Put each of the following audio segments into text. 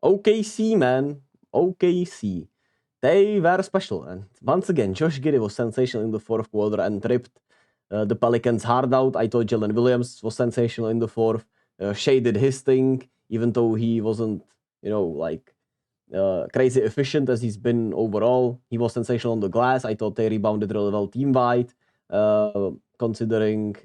OKC, man. OKC. They were special. And once again, Josh Giddey was sensational in the fourth quarter and ripped the Pelicans hard out. I thought Jalen Williams was sensational in the fourth. Shea did his thing, even though he wasn't, crazy efficient as he's been overall. He was sensational on the glass. I thought they rebounded really well team-wide, considering,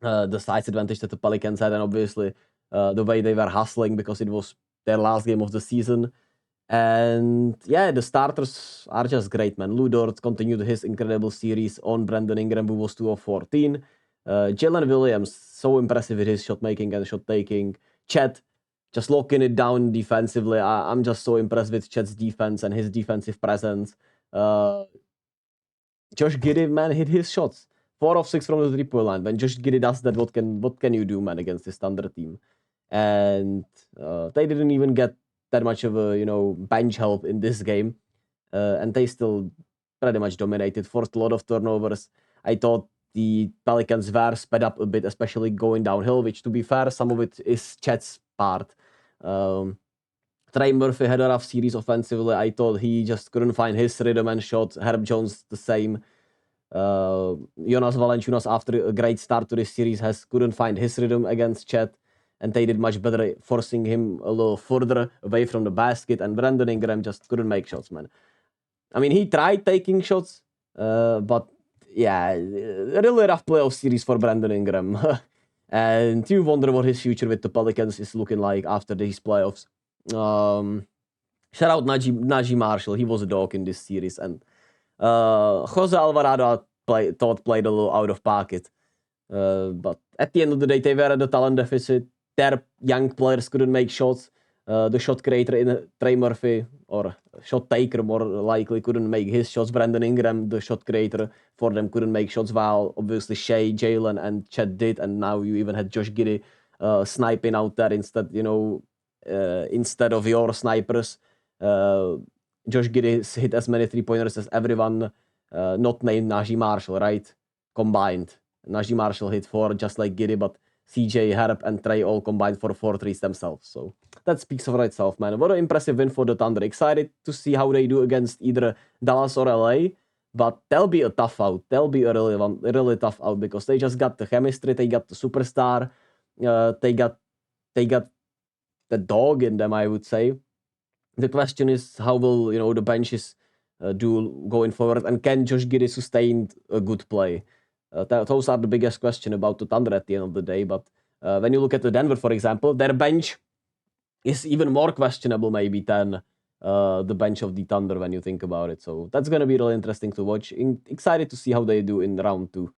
the size advantage that the Pelicans had, and obviously the way they were hustling because it was their last game of the season. And yeah, the starters are just great, man. Lou Dort continued his incredible series on Brandon Ingram, who was 2 of 14. Jalen Williams, so impressive with his shot making and shot taking. Chet, just locking it down defensively. I'm just so impressed with Chet's defense and his defensive presence. Josh Giddey, man, hit his shots. 4 of 6 from the 3-point line. When Josh Giddey does that, what can you do, man, against this Thunder team? And they didn't even get that much of a bench help in this game, and they still pretty much dominated, forced a lot of turnovers. I thought the Pelicans were sped up a bit, especially going downhill, which, to be fair, some of it is Chet's part. Trey Murphy had a rough series offensively. I thought he just couldn't find his rhythm and shot. Herb Jones the same. Jonas Valanciunas, after a great start to this series, couldn't find his rhythm against Chet, and they did much better forcing him a little further away from the basket, and Brandon Ingram just couldn't make shots, man. I mean, he tried taking shots, but yeah, a really rough playoff series for Brandon Ingram. And you wonder what his future with the Pelicans is looking like after these playoffs. Shout out Najee Marshall. He was a dog in this series, and Jose Alvarado played a little out of pocket. But at the end of the day, they were at a talent deficit. Their young players couldn't make shots. The shot creator in Trey Murphy, or shot taker more likely, couldn't make his shots. Brandon Ingram, the shot creator for them, couldn't make shots, while obviously Shea, Jalen, and Chet did. And now you even had Josh Giddey sniping out there instead of your snipers. Josh Giddey hit as many 3-pointers as everyone not named Najee Marshall, right? Combined. Najee Marshall hit 4 just like Giddey, but CJ, Herb, and Trey all combined for 4 threes themselves. So that speaks for itself, man. What an impressive win for the Thunder. Excited to see how they do against either Dallas or LA, but they'll be a tough out. They'll be a really tough out, because they just got the chemistry, they got the superstar, they got the dog in them, I would say. The question is, how will the benches do going forward, and can Josh Giddey sustain a good play? Those are the biggest question about the Thunder at the end of the day. But when you look at the Denver, for example, their bench is even more questionable maybe than the bench of the Thunder when you think about it. So that's going to be really interesting to watch. Excited to see how they do in round 2.